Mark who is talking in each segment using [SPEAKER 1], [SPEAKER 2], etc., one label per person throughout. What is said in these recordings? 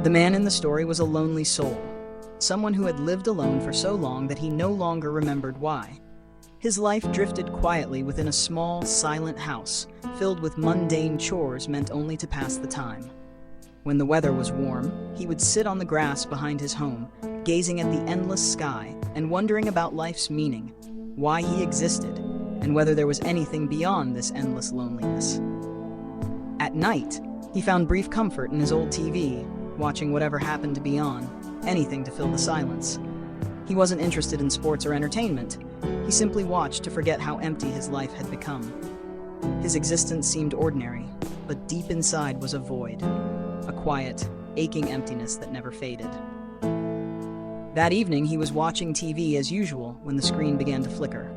[SPEAKER 1] The man in the story was a lonely soul, someone who had lived alone for so long that he no longer remembered why. His life drifted quietly within a small, silent house, filled with mundane chores meant only to pass the time. When the weather was warm, he would sit on the grass behind his home, gazing at the endless sky and wondering about life's meaning, why he existed, and whether there was anything beyond this endless loneliness. At night, he found brief comfort in his old TV, watching whatever happened to be on, anything to fill the silence. He wasn't interested in sports or entertainment. He simply watched to forget how empty his life had become. His existence seemed ordinary, but deep inside was a void, a quiet, aching emptiness that never faded. That evening, he was watching TV as usual when the screen began to flicker,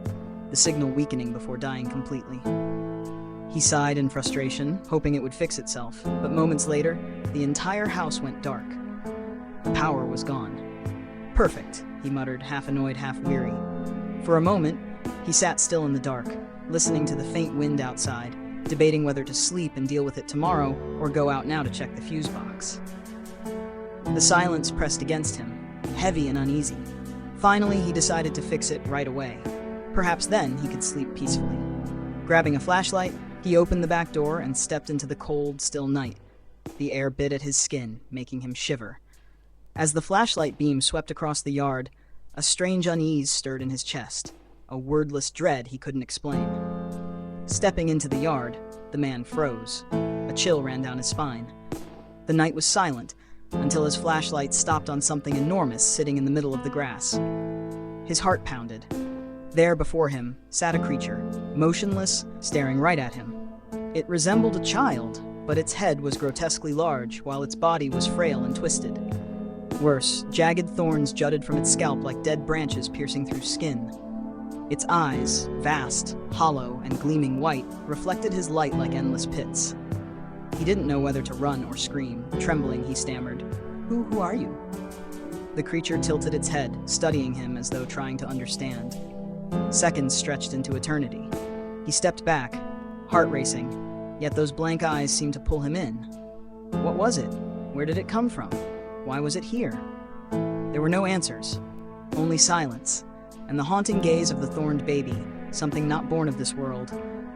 [SPEAKER 1] the signal weakening before dying completely. He sighed in frustration, hoping it would fix itself, but moments later, the entire house went dark. The power was gone. "Perfect," he muttered, half annoyed, half weary. For a moment, he sat still in the dark, listening to the faint wind outside, debating whether to sleep and deal with it tomorrow or go out now to check the fuse box. The silence pressed against him, heavy and uneasy. Finally, he decided to fix it right away. Perhaps then he could sleep peacefully. Grabbing a flashlight, he opened the back door and stepped into the cold, still night. The air bit at his skin, making him shiver. As the flashlight beam swept across the yard, a strange unease stirred in his chest, a wordless dread he couldn't explain. Stepping into the yard, the man froze. A chill ran down his spine. The night was silent, until his flashlight stopped on something enormous sitting in the middle of the grass. His heart pounded. There before him sat a creature, motionless, staring right at him. It resembled a child, but its head was grotesquely large, while its body was frail and twisted. Worse, jagged thorns jutted from its scalp like dead branches piercing through skin. Its eyes, vast, hollow, and gleaming white, reflected his light like endless pits. He didn't know whether to run or scream. Trembling, he stammered, Who are you?" The creature tilted its head, studying him as though trying to understand. Seconds stretched into eternity. He stepped back, heart racing, yet those blank eyes seemed to pull him in. What was it? Where did it come from? Why was it here? There were no answers, only silence, and the haunting gaze of the thorned baby, something not born of this world,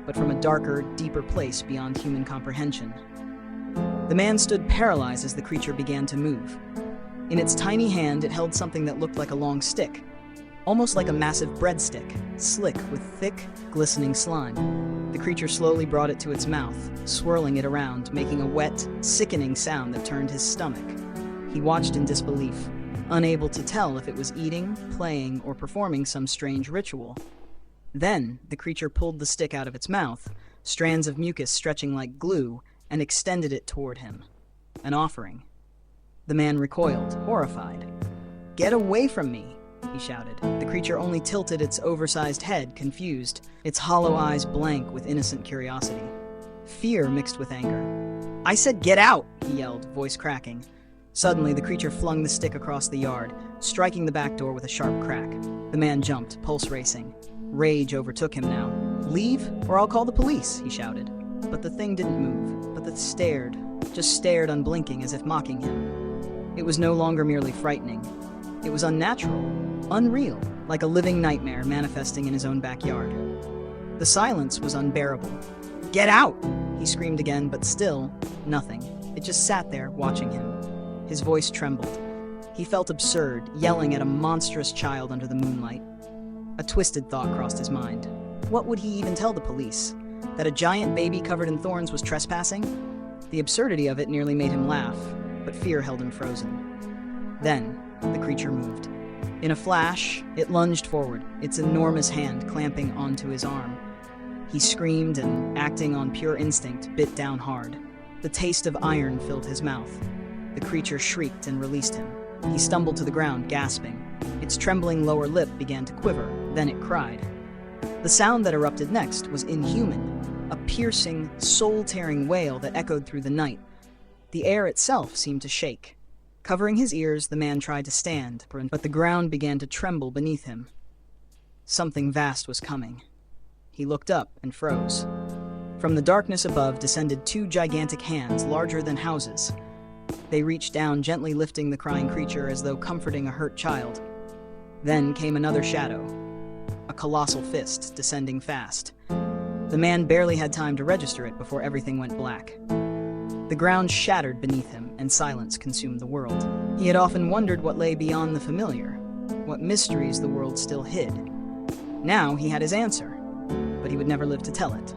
[SPEAKER 1] but from a darker, deeper place beyond human comprehension. The man stood paralyzed as the creature began to move. In its tiny hand, it held something that looked like a long stick, almost like a massive breadstick, slick with thick, glistening slime. The creature slowly brought it to its mouth, swirling it around, making a wet, sickening sound that turned his stomach. He watched in disbelief, unable to tell if it was eating, playing, or performing some strange ritual. Then, the creature pulled the stick out of its mouth, strands of mucus stretching like glue, and extended it toward him. An offering. The man recoiled, horrified. "Get away from me!" he shouted. The creature only tilted its oversized head, confused, its hollow eyes blank with innocent curiosity. Fear mixed with anger. "I said get out!" he yelled, voice cracking. Suddenly, the creature flung the stick across the yard, striking the back door with a sharp crack. The man jumped, pulse racing. Rage overtook him now. "Leave, or I'll call the police," he shouted. But the thing didn't move, but it stared, just stared unblinking as if mocking him. It was no longer merely frightening. It was unnatural, unreal, like a living nightmare manifesting in his own backyard. The silence was unbearable. "Get out!" he screamed again, but still, nothing. It just sat there, watching him. His voice trembled. He felt absurd, yelling at a monstrous child under the moonlight. A twisted thought crossed his mind. What would he even tell the police? That a giant baby covered in thorns was trespassing? The absurdity of it nearly made him laugh, but fear held him frozen. Then, the creature moved. In a flash, it lunged forward, its enormous hand clamping onto his arm. He screamed and, acting on pure instinct, bit down hard. The taste of iron filled his mouth. The creature shrieked and released him. He stumbled to the ground, gasping. Its trembling lower lip began to quiver, then it cried. The sound that erupted next was inhuman, a piercing, soul-tearing wail that echoed through the night. The air itself seemed to shake. Covering his ears, the man tried to stand, but the ground began to tremble beneath him. Something vast was coming. He looked up and froze. From the darkness above descended two gigantic hands larger than houses. They reached down, gently lifting the crying creature as though comforting a hurt child. Then came another shadow, a colossal fist descending fast. The man barely had time to register it before everything went black. The ground shattered beneath him, and silence consumed the world. He had often wondered what lay beyond the familiar, what mysteries the world still hid. Now he had his answer, but he would never live to tell it.